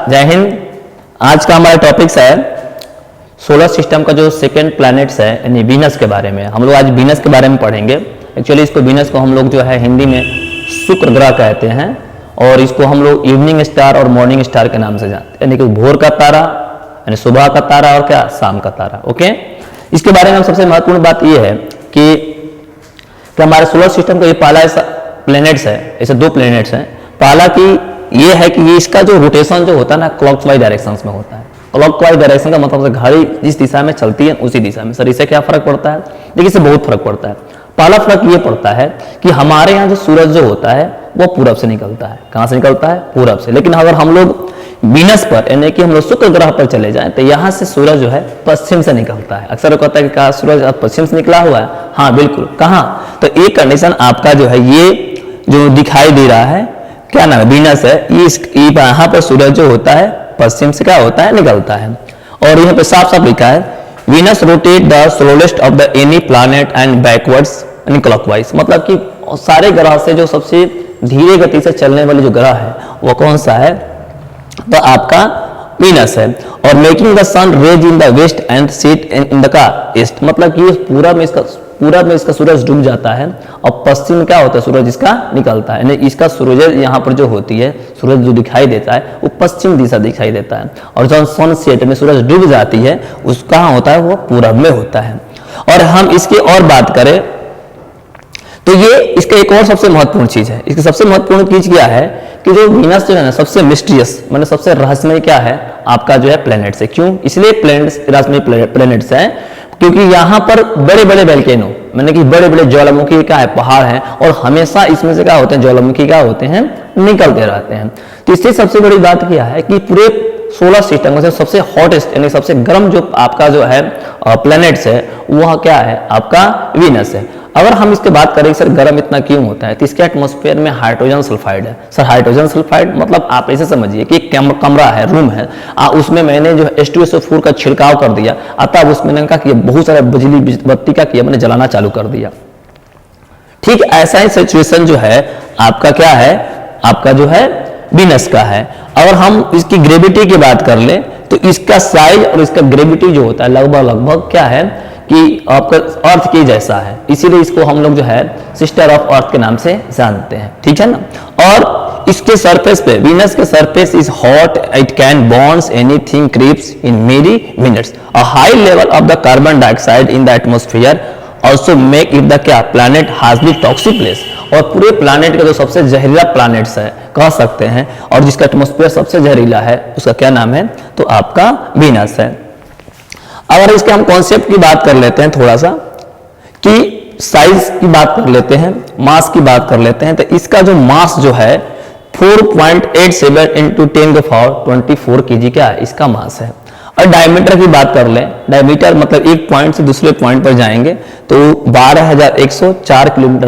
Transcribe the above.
जय हिंद। आज का हमारा टॉपिक्स है सोलर सिस्टम का जो सेकंड प्लैनेट्स है यानी वीनस के बारे में। हम लोग आज वीनस के बारे में पढ़ेंगे। एक्चुअली इसको वीनस को हम लोग जो है हिंदी में शुक्र ग्रह कहते हैं और इसको हम लोग इवनिंग स्टार और मॉर्निंग स्टार के नाम से जानते हैं, यानी कि भोर का तारा यानी सुबह का तारा और क्या शाम का तारा। ओके, इसके बारे में हम सबसे महत्वपूर्ण बात यह है कि हमारे सोलर सिस्टम का ये पहला ऐसा प्लैनेट्स है, ऐसे दो प्लैनेट्स हैं। पहला की ये है कि इसका जो रोटेशन जो होता है ना क्लॉकवाइज डायरेक्शन में होता है। क्लॉकवाइज डायरेक्शन का मतलब घड़ी जिस दिशा में चलती है उसी दिशा में। सर इससे क्या फर्क पड़ता है? देखिए इससे बहुत फर्क पड़ता है। पहला फर्क ये पड़ता है कि हमारे यहाँ जो सूरज जो होता है वो पूरब से निकलता है। कहाँ से निकलता है? पूरब से। लेकिन अगर हम लोग वीनस पर यानी कि हम लोग शुक्र ग्रह पर चले जाएं तो यहाँ से सूरज जो है पश्चिम से निकलता है। अक्सर कहता है कि कहा सूरज पश्चिम से निकला हुआ है। हाँ बिल्कुल। कहाँ? तो एक कंडीशन आपका जो है ये जो दिखाई दे रहा है क्या नाम है? वीनस है। यहाँ पर सूरज जो होता है पश्चिम से क्या होता है? निकलता है। और यहाँ पे साफ साफ लिखा है Venus rotate the slowest of the any planet and backwards यानी क्लॉकवाइज। मतलब कि सारे ग्रह से जो सबसे धीरे गति से चलने वाली जो ग्रह है वो कौन सा है? तो आपका वीनस है। और making the sun rise in the west and set in the east. मतलब कि पूरब में इसका सूरज डूब जाता है और पश्चिम में क्या होता है? सूरज इसका निकलता है। यानी इसका सूरज यहाँ पर जो होती है सूरज जो दिखाई देता है वो पश्चिम दिशा दिखाई देता है और जब सन सेट में सूरज डूब जाती है उस कहाँ होता है? वो पूरब में होता है। और हम इसकी और बात करें तो ये इसका एक और सबसे महत्वपूर्ण चीज है। इसकी सबसे महत्वपूर्ण चीज क्या है कि जो वीनस जो है ना सबसे मिस्टीरियस मतलब सबसे रहस्यमय क्या है आपका जो है प्लैनेट्स है। क्यों? इसलिए प्लैनेट्स रहस्यमय प्लैनेट्स हैं क्योंकि यहाँ पर बड़े बड़े वोल्केनो मैंने कि बड़े बड़े ज्वालामुखी क्या है पहाड़ हैं और हमेशा इसमें से क्या होते हैं? ज्वालामुखी क्या होते हैं? निकलते रहते हैं। तो इससे सबसे बड़ी बात क्या है कि पूरे सोलर सिस्टम में से सबसे हॉटेस्ट यानी सबसे गर्म जो आपका जो है प्लैनेट्स है वह क्या है? आपका वीनस है। अगर हम इसके बात करें सर गर्म इतना क्यों होता है तो इसके एटमॉस्फेयर में हाइड्रोजन सल्फाइड है। सर हाइड्रोजन सल्फाइड मतलब आप ऐसे समझिए कि एक कमरा है, रूम है, उसमें मैंने जो H2SO4 का छिड़काव कर दिया अतः उसमें मैंने कहा कि बहुत सारा बिजली बत्ती का किया मैंने जलाना चालू कर दिया। ठीक ऐसा ही सिचुएशन जो है आपका क्या है? आपका जो है वीनस का है। अगर हम इसकी ग्रेविटी की बात कर ले तो इसका साइज और इसका ग्रेविटी जो होता है लगभग क्या है कि आपका अर्थ के जैसा है। इसीलिए इसको हम लोग जो है सिस्टर ऑफ अर्थ के नाम से जानते हैं। ठीक है ना। और इसके सरफेस पे वीनस के surface is hot, it can बॉन्स anything creeps in many minutes. A high level of the carbon dioxide in the atmosphere also make it the क्या प्लैनेट हार्डली टॉक्सिक प्लेस। और पूरे प्लैनेट का जो सबसे जहरीला प्लैनेट्स है कह सकते हैं और जिसका एटमॉस्फेयर सबसे जहरीला है उसका क्या नाम है? तो आपका वीनस है। अगर इसके हम कॉन्सेप्ट की बात कर लेते हैं थोड़ा सा कि साइज की बात कर लेते हैं, मास की बात कर लेते हैं तो इसका जो मास जो है 4.87 इंटू 10⁴ kg क्या है? इसका मास है। और डायमीटर की बात कर लें, डायमीटर मतलब एक पॉइंट से दूसरे पॉइंट पर जाएंगे तो 12,104 किलोमीटर